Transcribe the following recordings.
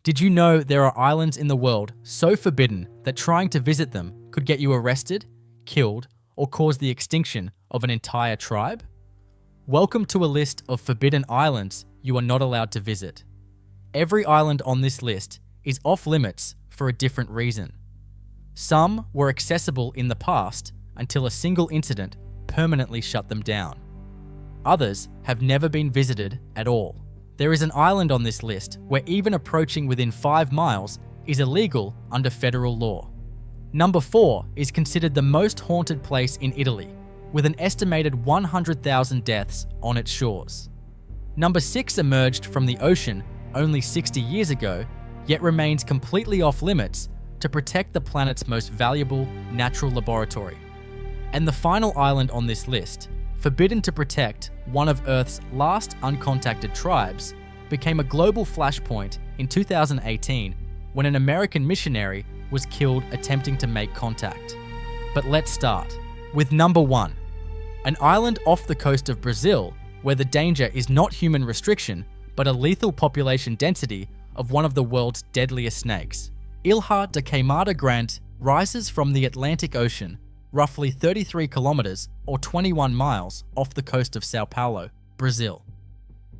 Did you know there are islands in the world so forbidden that trying to visit them could get you arrested, killed, or cause the extinction of an entire tribe? Welcome to a list of forbidden islands you are not allowed to visit. Every island on this list is off limits for a different reason. Some were accessible in the past until a single incident permanently shut them down. Others have never been visited at all. There is an island on this list where even approaching within 5 miles is illegal under federal law. Number 4 is considered the most haunted place in Italy, with an estimated 100,000 deaths on its shores. Number 6 emerged from the ocean only 60 years ago, yet remains completely off limits to protect the planet's most valuable natural laboratory. And the final island on this list, forbidden to protect one of Earth's last uncontacted tribes, became a global flashpoint in 2018 when an American missionary was killed attempting to make contact. But let's start with number 1, an island off the coast of Brazil where the danger is not human restriction, but a lethal population density of one of the world's deadliest snakes. Ilha da Queimada Grande rises from the Atlantic Ocean, roughly 33 kilometers or 21 miles off the coast of Sao Paulo, Brazil.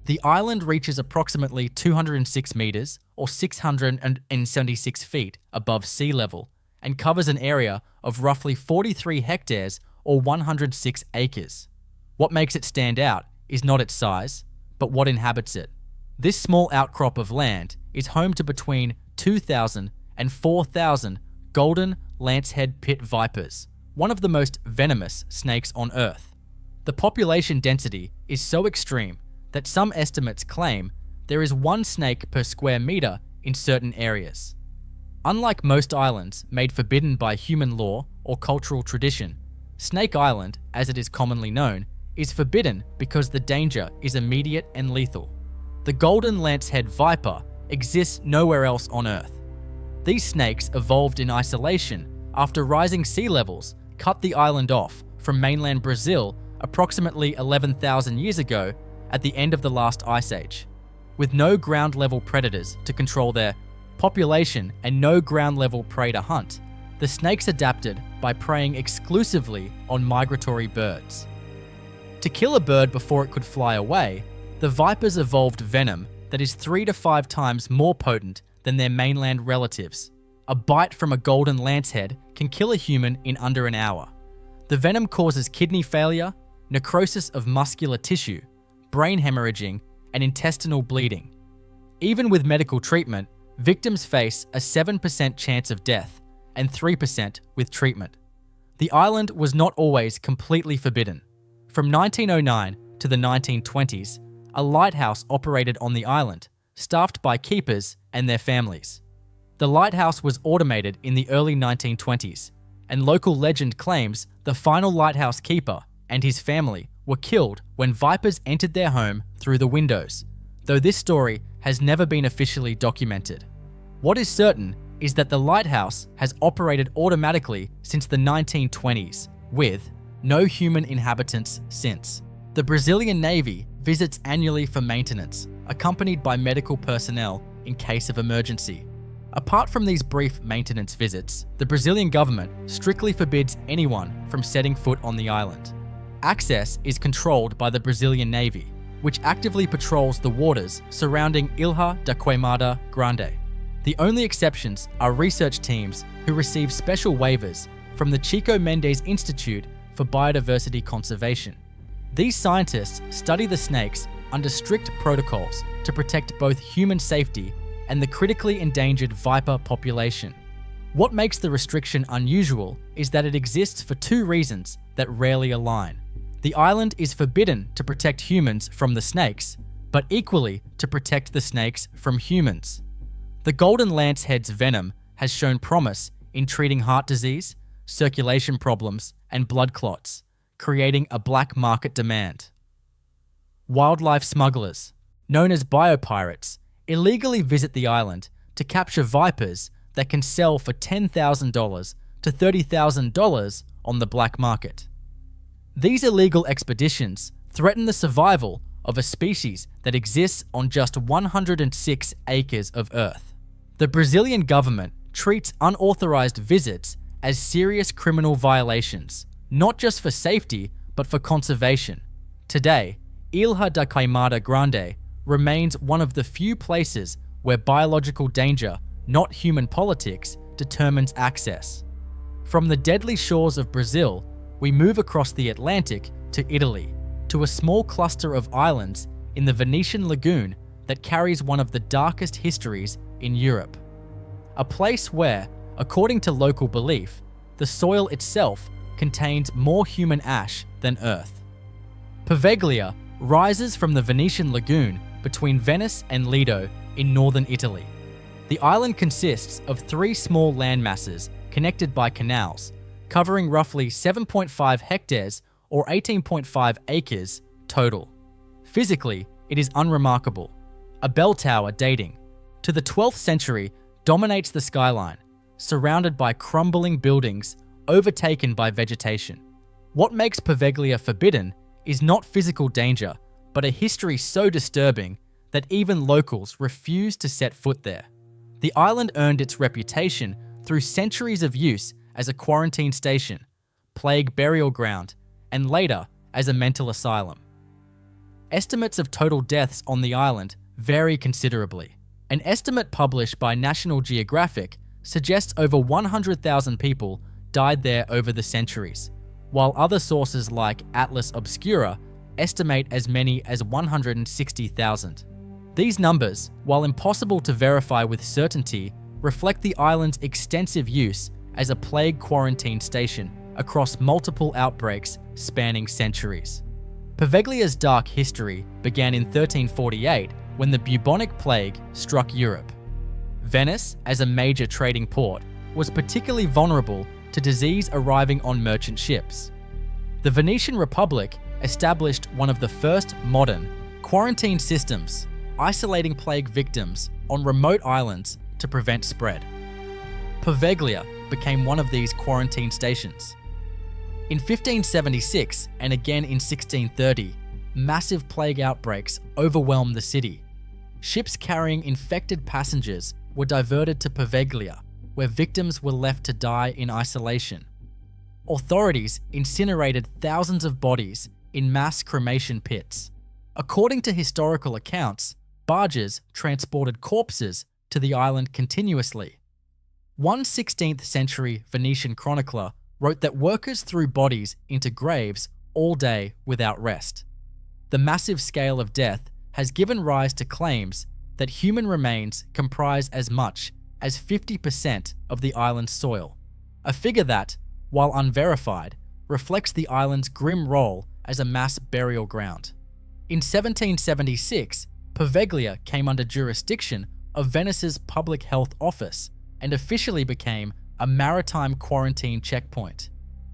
The island reaches approximately 206 meters or 676 feet above sea level and covers an area of roughly 43 hectares or 106 acres. What makes it stand out is not its size, but what inhabits it. This small outcrop of land is home to between 2,000 and 4,000 golden lancehead pit vipers, one of the most venomous snakes on Earth. The population density is so extreme that some estimates claim there is 1 snake per square meter in certain areas. Unlike most islands made forbidden by human law or cultural tradition, Snake Island, as it is commonly known, is forbidden because the danger is immediate and lethal. The golden lancehead viper exists nowhere else on Earth. These snakes evolved in isolation after rising sea levels cut the island off from mainland Brazil approximately 11,000 years ago at the end of the last ice age. With no ground-level predators to control their population and no ground-level prey to hunt, the snakes adapted by preying exclusively on migratory birds. To kill a bird before it could fly away, the vipers evolved venom that is 3 to 5 times more potent than their mainland relatives. A bite from a golden lancehead can kill a human in under an hour. The venom causes kidney failure, necrosis of muscular tissue, brain hemorrhaging, and intestinal bleeding. Even with medical treatment, victims face a 7% chance of death and 3% with treatment. The island was not always completely forbidden. From 1909 to the 1920s, a lighthouse operated on the island, staffed by keepers and their families. The lighthouse was automated in the early 1920s, and local legend claims the final lighthouse keeper and his family were killed when vipers entered their home through the windows, though this story has never been officially documented. What is certain is that the lighthouse has operated automatically since the 1920s, with no human inhabitants since. The Brazilian Navy visits annually for maintenance, accompanied by medical personnel in case of emergency. Apart from these brief maintenance visits, the Brazilian government strictly forbids anyone from setting foot on the island. Access is controlled by the Brazilian Navy, which actively patrols the waters surrounding Ilha da Queimada Grande. The only exceptions are research teams who receive special waivers from the Chico Mendes Institute for Biodiversity Conservation. These scientists study the snakes under strict protocols to protect both human safety and the critically endangered viper population. What makes the restriction unusual is that it exists for 2 reasons that rarely align. The island is forbidden to protect humans from the snakes, but equally to protect the snakes from humans. The golden lancehead's venom has shown promise in treating heart disease, circulation problems, and blood clots, creating a black market demand. Wildlife smugglers, known as biopirates, illegally visit the island to capture vipers that can sell for $10,000 to $30,000 on the black market. These illegal expeditions threaten the survival of a species that exists on just 106 acres of Earth. The Brazilian government treats unauthorized visits as serious criminal violations, not just for safety, but for conservation. Today, Ilha da Queimada Grande remains one of the few places where biological danger, not human politics, determines access. From the deadly shores of Brazil, we move across the Atlantic to Italy, to a small cluster of islands in the Venetian lagoon that carries one of the darkest histories in Europe. A place where, according to local belief, the soil itself contains more human ash than earth. Poveglia rises from the Venetian lagoon between Venice and Lido in northern Italy. The island consists of 3 small landmasses connected by canals, covering roughly 7.5 hectares or 18.5 acres total. Physically, it is unremarkable. A bell tower dating to the 12th century dominates the skyline, surrounded by crumbling buildings overtaken by vegetation. What makes Poveglia forbidden is not physical danger, but a history so disturbing that even locals refuse to set foot there. The island earned its reputation through centuries of use as a quarantine station, plague burial ground, and later as a mental asylum. Estimates of total deaths on the island vary considerably. An estimate published by National Geographic suggests over 100,000 people died there over the centuries, while other sources like Atlas Obscura estimate as many as 160,000. These numbers, while impossible to verify with certainty, reflect the island's extensive use as a plague quarantine station across multiple outbreaks spanning centuries. Poveglia's dark history began in 1348 when the bubonic plague struck Europe. Venice, as a major trading port, was particularly vulnerable to disease arriving on merchant ships. The Venetian Republic established one of the first modern quarantine systems, isolating plague victims on remote islands to prevent spread. Poveglia became one of these quarantine stations. In 1576 and again in 1630, massive plague outbreaks overwhelmed the city. Ships carrying infected passengers were diverted to Poveglia, where victims were left to die in isolation. Authorities incinerated thousands of bodies in mass cremation pits. According to historical accounts, barges transported corpses to the island continuously. One 16th century Venetian chronicler wrote that workers threw bodies into graves all day without rest. The massive scale of death has given rise to claims that human remains comprise as much as 50% of the island's soil, a figure that, while unverified, reflects the island's grim role as a mass burial ground. In 1776, Poveglia came under jurisdiction of Venice's Public Health Office and officially became a maritime quarantine checkpoint.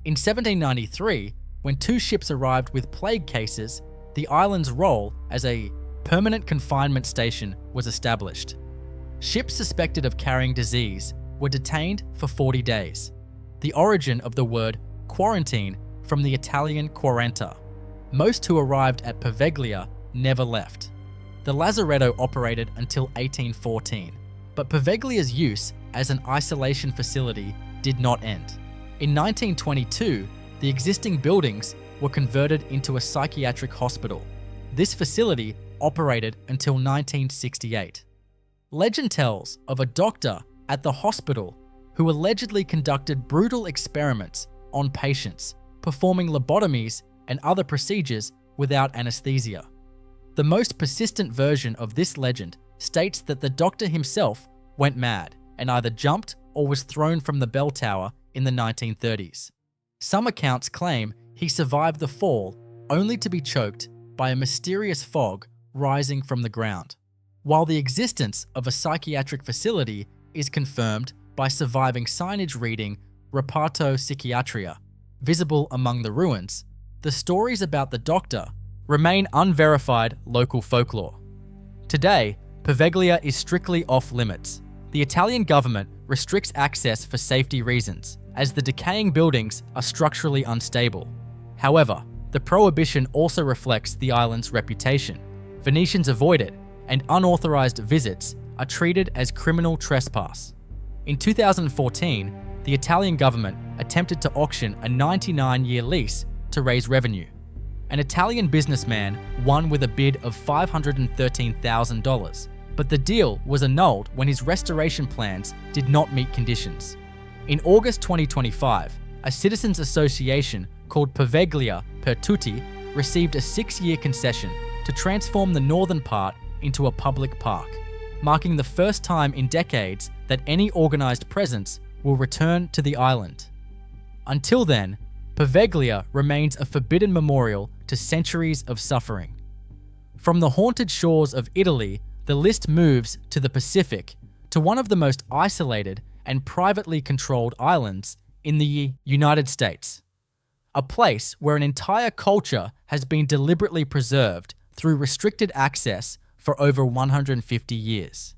In 1793, when 2 ships arrived with plague cases, the island's role as a permanent confinement station was established. Ships suspected of carrying disease were detained for 40 days. The origin of the word quarantine from the Italian quaranta. Most who arrived at Poveglia never left. The lazaretto operated until 1814, but Poveglia's use as an isolation facility did not end. In 1922, the existing buildings were converted into a psychiatric hospital. This facility operated until 1968. Legend tells of a doctor at the hospital who allegedly conducted brutal experiments on patients, performing lobotomies and other procedures without anesthesia. The most persistent version of this legend states that the doctor himself went mad and either jumped or was thrown from the bell tower in the 1930s. Some accounts claim he survived the fall only to be choked by a mysterious fog rising from the ground, while the existence of a psychiatric facility is confirmed by surviving signage reading Reparto Psichiatria, visible among the ruins. The stories about the doctor remain unverified local folklore. Today, Poveglia is strictly off-limits. The Italian government restricts access for safety reasons, as the decaying buildings are structurally unstable. However, the prohibition also reflects the island's reputation. Venetians avoid it, and unauthorized visits are treated as criminal trespass. In 2014, the Italian government attempted to auction a 99-year lease to raise revenue. An Italian businessman won with a bid of $513,000, but the deal was annulled when his restoration plans did not meet conditions. In August 2025, a citizens' association called Poveglia per Tutti received a 6-year concession to transform the northern part into a public park, marking the first time in decades that any organized presence will return to the island. Until then, Poveglia remains a forbidden memorial to centuries of suffering. From the haunted shores of Italy, the list moves to the Pacific, to one of the most isolated and privately controlled islands in the United States. A place where an entire culture has been deliberately preserved through restricted access for over 150 years.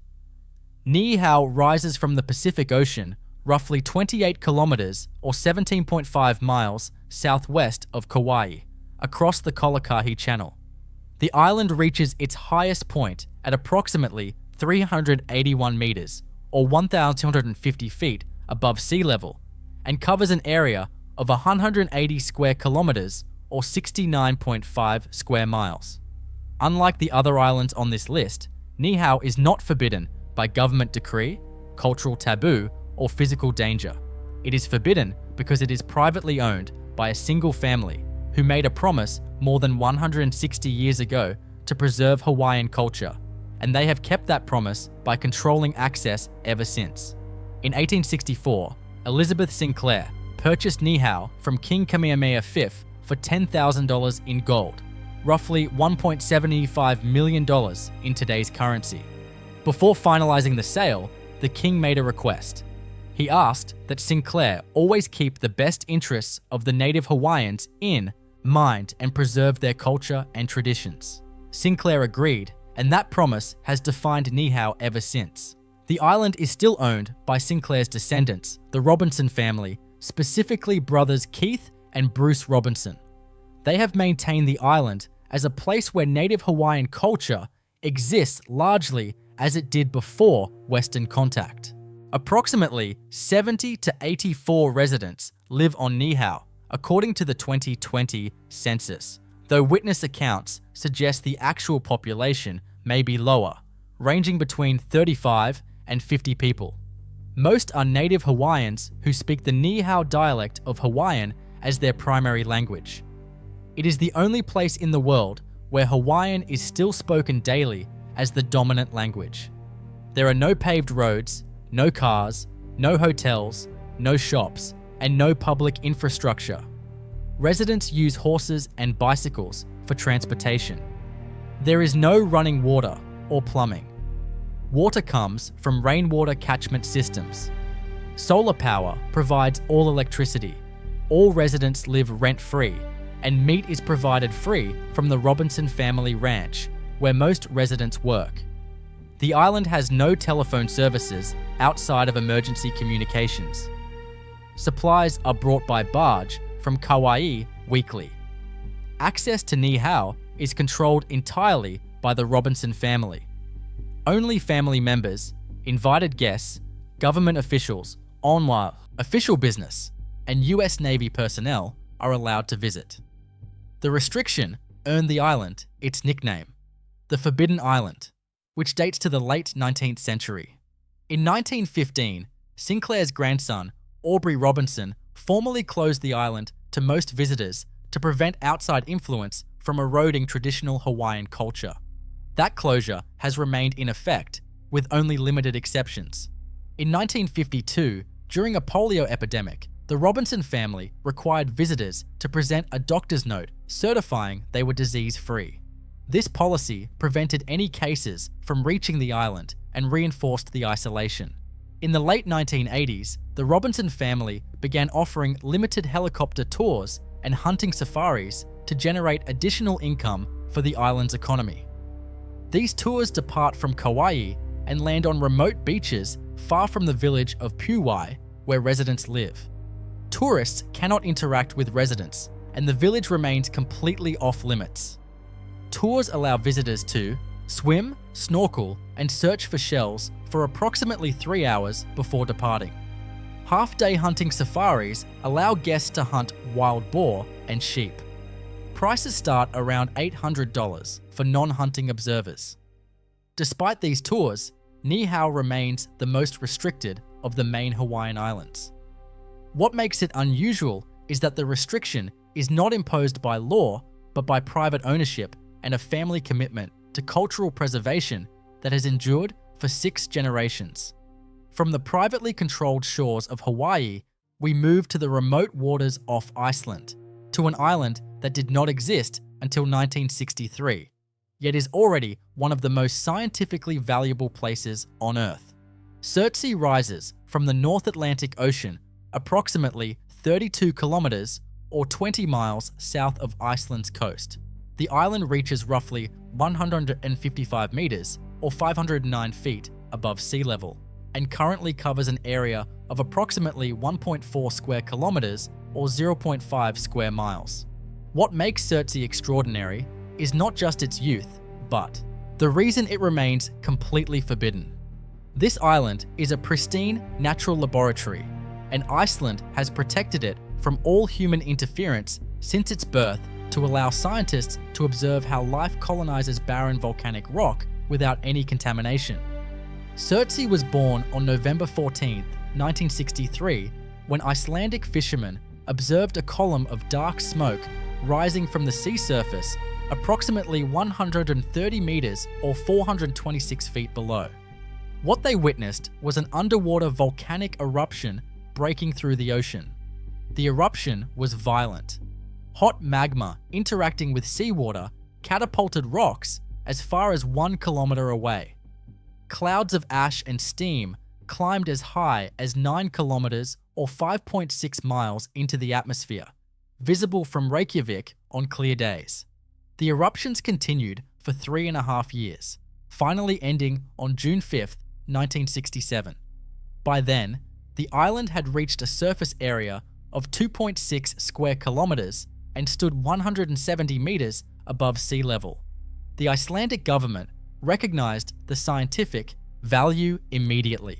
Niihau rises from the Pacific Ocean roughly 28 kilometers or 17.5 miles southwest of Kauai, across the Kolakahi Channel. The island reaches its highest point at approximately 381 meters or 1,250 feet above sea level and covers an area of 180 square kilometers or 69.5 square miles. Unlike the other islands on this list, Niihau is not forbidden by government decree, cultural taboo, or physical danger. It is forbidden because it is privately owned by a single family who made a promise more than 160 years ago to preserve Hawaiian culture, and they have kept that promise by controlling access ever since. In 1864, Elizabeth Sinclair purchased Niihau from King Kamehameha V for $10,000 in gold, roughly $1.75 million in today's currency. Before finalizing the sale, the king made a request. He asked that Sinclair always keep the best interests of the native Hawaiians in mind and preserve their culture and traditions. Sinclair agreed, and that promise has defined Niihau ever since. The island is still owned by Sinclair's descendants, the Robinson family, specifically brothers Keith and Bruce Robinson. They have maintained the island as a place where native Hawaiian culture exists largely as it did before Western contact. Approximately 70 to 84 residents live on Niihau, according to the 2020 census, though witness accounts suggest the actual population may be lower, ranging between 35 and 50 people. Most are native Hawaiians who speak the Niihau dialect of Hawaiian as their primary language. It is the only place in the world where Hawaiian is still spoken daily as the dominant language. There are no paved roads, no cars, no hotels, no shops, and no public infrastructure. Residents use horses and bicycles for transportation. There is no running water or plumbing. Water comes from rainwater catchment systems. Solar power provides all electricity. All residents live rent-free, and meat is provided free from the Robinson family ranch, where most residents work. The island has no telephone services outside of emergency communications. Supplies are brought by barge from Kauai weekly. Access to Niihau is controlled entirely by the Robinson family. Only family members, invited guests, government officials, onwa, official business, and US Navy personnel are allowed to visit. The restriction earned the island its nickname, the Forbidden Island, which dates to the late 19th century. In 1915, Sinclair's grandson, Aubrey Robinson, formally closed the island to most visitors to prevent outside influence from eroding traditional Hawaiian culture. That closure has remained in effect, with only limited exceptions. In 1952, during a polio epidemic, the Robinson family required visitors to present a doctor's note certifying they were disease-free. This policy prevented any cases from reaching the island and reinforced the isolation. In the late 1980s, the Robinson family began offering limited helicopter tours and hunting safaris to generate additional income for the island's economy. These tours depart from Kauai and land on remote beaches far from the village of Pu'uai, where residents live. Tourists cannot interact with residents, and the village remains completely off limits. Tours allow visitors to swim, snorkel, and search for shells for approximately 3 hours before departing. Half-day hunting safaris allow guests to hunt wild boar and sheep. Prices start around $800 for non-hunting observers. Despite these tours, Niihau remains the most restricted of the main Hawaiian islands. What makes it unusual is that the restriction is not imposed by law, but by private ownership and a family commitment to cultural preservation that has endured for 6 generations. From the privately controlled shores of Hawaii, we move to the remote waters off Iceland, to an island that did not exist until 1963, yet is already one of the most scientifically valuable places on Earth. Surtsey rises from the North Atlantic Ocean approximately 32 kilometers or 20 miles south of Iceland's coast. The island reaches roughly 155 meters or 509 feet above sea level and currently covers an area of approximately 1.4 square kilometers or 0.5 square miles. What makes Surtsey extraordinary is not just its youth, but the reason it remains completely forbidden. This island is a pristine natural laboratory, and Iceland has protected it from all human interference since its birth to allow scientists to observe how life colonizes barren volcanic rock without any contamination. Surtsey was born on November 14, 1963, when Icelandic fishermen observed a column of dark smoke rising from the sea surface approximately 130 meters or 426 feet below. What they witnessed was an underwater volcanic eruption breaking through the ocean. The eruption was violent. Hot magma interacting with seawater catapulted rocks as far as 1 kilometer away. Clouds of ash and steam climbed as high as 9 kilometers or 5.6 miles into the atmosphere, visible from Reykjavik on clear days. The eruptions continued for 3.5 years, finally ending on June 5, 1967. By then, the island had reached a surface area of 2.6 square kilometers and stood 170 meters above sea level. The Icelandic government recognized the scientific value immediately.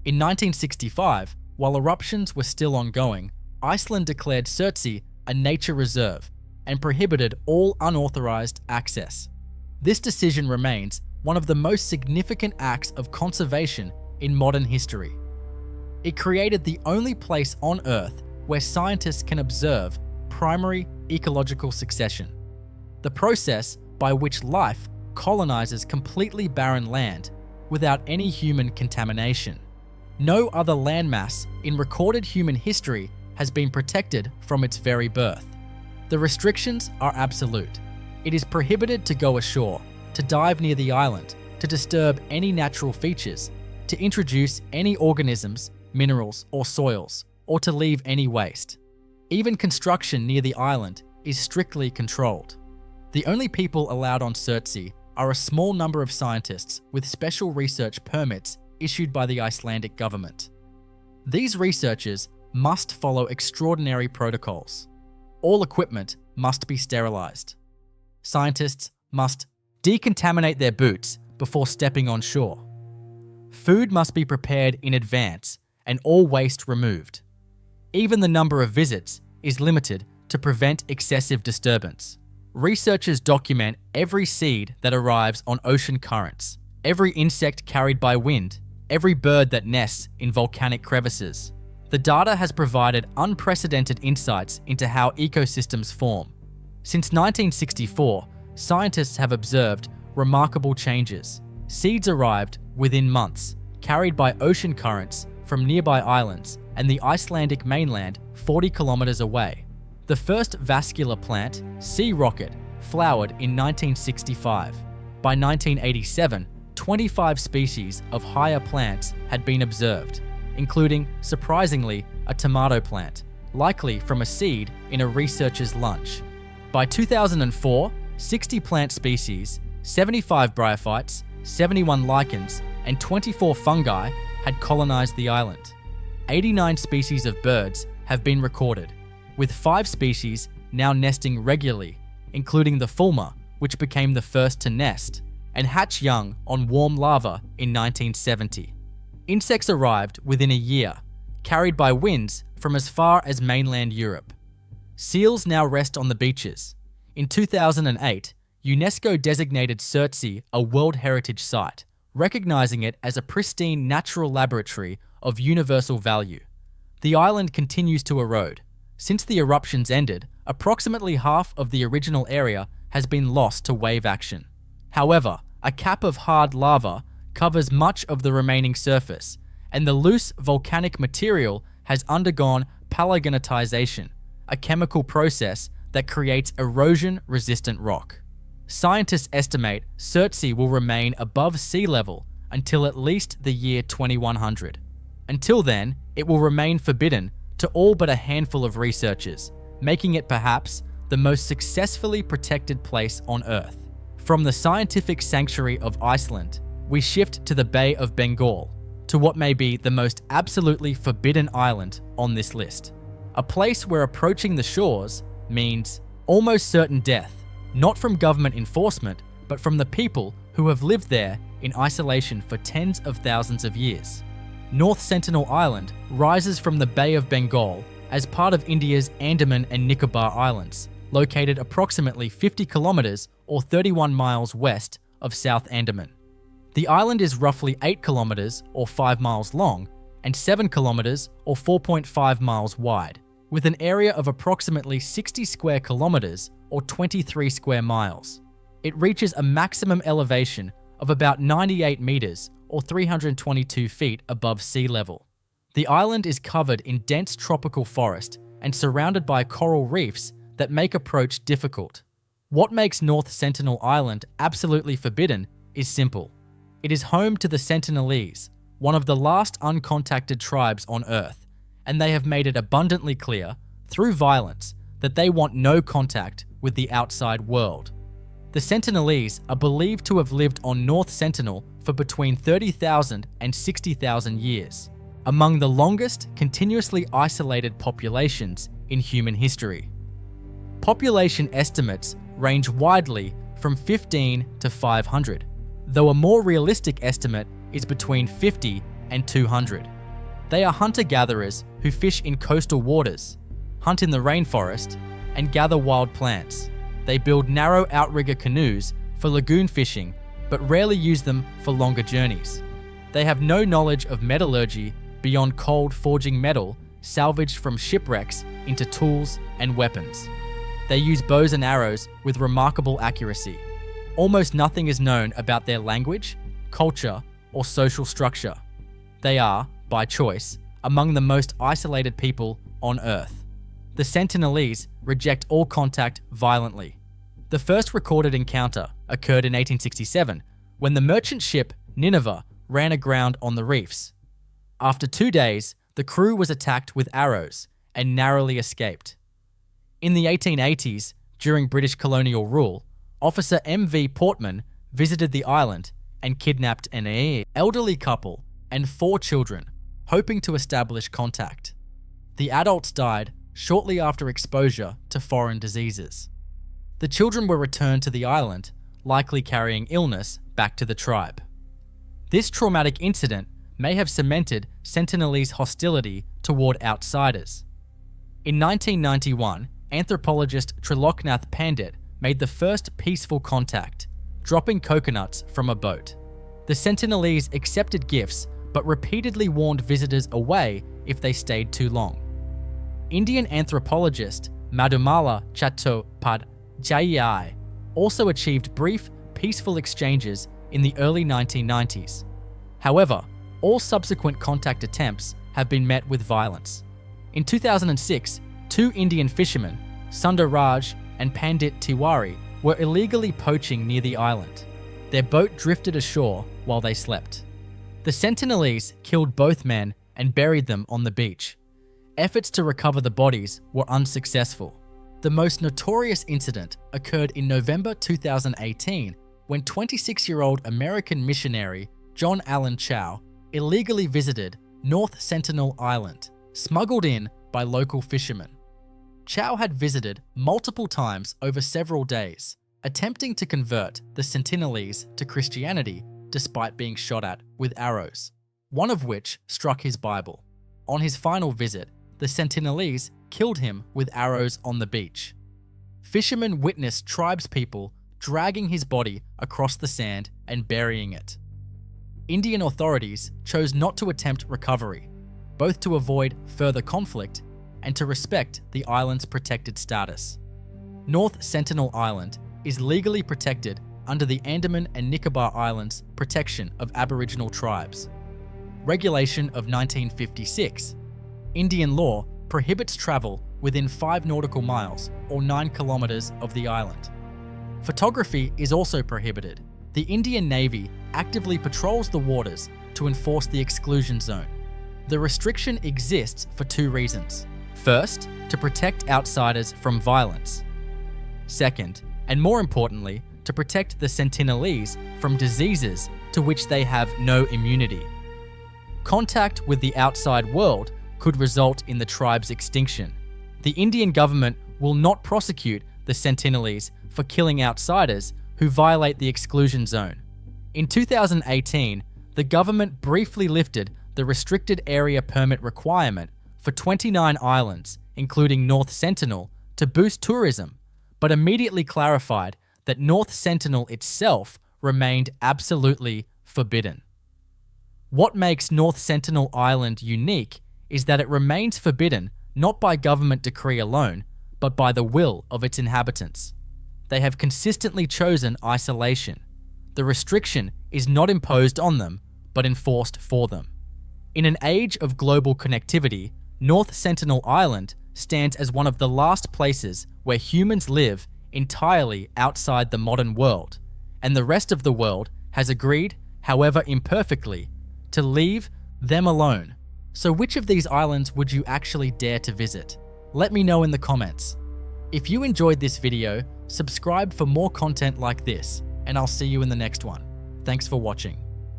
In 1965, while eruptions were still ongoing, Iceland declared Surtsey a nature reserve and prohibited all unauthorized access. This decision remains one of the most significant acts of conservation in modern history. It created the only place on Earth where scientists can observe primary ecological succession, the process by which life colonizes completely barren land without any human contamination. No other landmass in recorded human history has been protected from its very birth. The restrictions are absolute. It is prohibited to go ashore, to dive near the island, to disturb any natural features, to introduce any organisms, minerals, or soils, or to leave any waste. Even construction near the island is strictly controlled. The only people allowed on Surtsey are a small number of scientists with special research permits issued by the Icelandic government. These researchers must follow extraordinary protocols. All equipment must be sterilized. Scientists must decontaminate their boots before stepping on shore. Food must be prepared in advance and all waste removed. Even the number of visits is limited to prevent excessive disturbance. Researchers document every seed that arrives on ocean currents, every insect carried by wind, every bird that nests in volcanic crevices. The data has provided unprecedented insights into how ecosystems form. Since 1964, scientists have observed remarkable changes. Seeds arrived within months, carried by ocean currents from nearby islands and the Icelandic mainland 40 kilometers away. The first vascular plant, sea rocket, flowered in 1965. By 1987, 25 species of higher plants had been observed, including, surprisingly, a tomato plant, likely from a seed in a researcher's lunch. By 2004, 60 plant species, 75 bryophytes, 71 lichens, and 24 fungi had colonized the island. 89 species of birds have been recorded, with 5 species now nesting regularly, including the fulmar, which became the first to nest, and hatch young on warm lava in 1970. Insects arrived within a year, carried by winds from as far as mainland Europe. Seals now rest on the beaches. In 2008, UNESCO designated Surtsey a World Heritage Site, recognizing it as a pristine natural laboratory of universal value. The island continues to erode. Since the eruptions ended, approximately half of the original area has been lost to wave action. However, a cap of hard lava covers much of the remaining surface, and the loose volcanic material has undergone palagonitization, a chemical process that creates erosion-resistant rock. Scientists estimate Surtsey will remain above sea level until at least the year 2100. Until then, it will remain forbidden to all but a handful of researchers, making it perhaps the most successfully protected place on Earth. From the scientific sanctuary of Iceland, we shift to the Bay of Bengal, to what may be the most absolutely forbidden island on this list. A place where approaching the shores means almost certain death, not from government enforcement, but from the people who have lived there in isolation for tens of thousands of years. North Sentinel Island rises from the Bay of Bengal as part of India's Andaman and Nicobar Islands, located approximately 50 kilometers or 31 miles west of South Andaman. The island is roughly 8 kilometers or 5 miles long and 7 kilometers or 4.5 miles wide, with an area of approximately 60 square kilometers or 23 square miles. It reaches a maximum elevation of about 98 meters or 322 feet above sea level. The island is covered in dense tropical forest and surrounded by coral reefs that make approach difficult. What makes North Sentinel Island absolutely forbidden is simple. It is home to the Sentinelese, one of the last uncontacted tribes on Earth, and they have made it abundantly clear, through violence, that they want no contact with the outside world. The Sentinelese are believed to have lived on North Sentinel for between 30,000 and 60,000 years, among the longest continuously isolated populations in human history. Population estimates range widely from 15 to 500, though a more realistic estimate is between 50 and 200. They are hunter-gatherers who fish in coastal waters, hunt in the rainforest, and gather wild plants. They build narrow outrigger canoes for lagoon fishing, but rarely use them for longer journeys. They have no knowledge of metallurgy beyond cold forging metal salvaged from shipwrecks into tools and weapons. They use bows and arrows with remarkable accuracy. Almost nothing is known about their language, culture, or social structure. They are, by choice, among the most isolated people on Earth. The Sentinelese reject all contact violently. The first recorded encounter occurred in 1867 when the merchant ship Nineveh ran aground on the reefs. After 2 days, the crew was attacked with arrows and narrowly escaped. In the 1880s, during British colonial rule, Officer M.V. Portman visited the island and kidnapped an elderly couple and 4 children, hoping to establish contact. The adults died shortly after exposure to foreign diseases. The children were returned to the island, likely carrying illness back to the tribe. This traumatic incident may have cemented Sentinelese hostility toward outsiders. In 1991, anthropologist Triloknath Pandit made the first peaceful contact, dropping coconuts from a boat. The Sentinelese accepted gifts but repeatedly warned visitors away if they stayed too long. Indian anthropologist Madhumala Chattopadhyay also achieved brief, peaceful exchanges in the early 1990s. However, all subsequent contact attempts have been met with violence. In 2006, 2 Indian fishermen, Sundar Raj and Pandit Tiwari, were illegally poaching near the island. Their boat drifted ashore while they slept. The Sentinelese killed both men and buried them on the beach. Efforts to recover the bodies were unsuccessful. The most notorious incident occurred in November 2018 when 26-year-old American missionary John Allen Chau illegally visited North Sentinel Island, smuggled in by local fishermen. Chau had visited multiple times over several days, attempting to convert the Sentinelese to Christianity despite being shot at with arrows, one of which struck his Bible. On his final visit, the Sentinelese killed him with arrows on the beach. Fishermen witnessed tribespeople dragging his body across the sand and burying it. Indian authorities chose not to attempt recovery, both to avoid further conflict and to respect the island's protected status. North Sentinel Island is legally protected under the Andaman and Nicobar Islands Protection of Aboriginal Tribes. Regulation of 1956. Indian law prohibits travel within 5 nautical miles or 9 kilometers of the island. Photography is also prohibited. The Indian Navy actively patrols the waters to enforce the exclusion zone. The restriction exists for 2 reasons. First, to protect outsiders from violence. Second, and more importantly, to protect the Sentinelese from diseases to which they have no immunity. Contact with the outside world could result in the tribe's extinction. The Indian government will not prosecute the Sentinelese for killing outsiders who violate the exclusion zone. In 2018, the government briefly lifted the restricted area permit requirement for 29 islands, including North Sentinel, to boost tourism, but immediately clarified that North Sentinel itself remained absolutely forbidden. What makes North Sentinel Island unique is that it remains forbidden not by government decree alone, but by the will of its inhabitants. They have consistently chosen isolation. The restriction is not imposed on them, but enforced for them. In an age of global connectivity, North Sentinel Island stands as one of the last places where humans live entirely outside the modern world, and the rest of the world has agreed, however imperfectly, to leave them alone. So which of these islands would you actually dare to visit? Let me know in the comments. If you enjoyed this video, subscribe for more content like this, and I'll see you in the next one. Thanks for watching.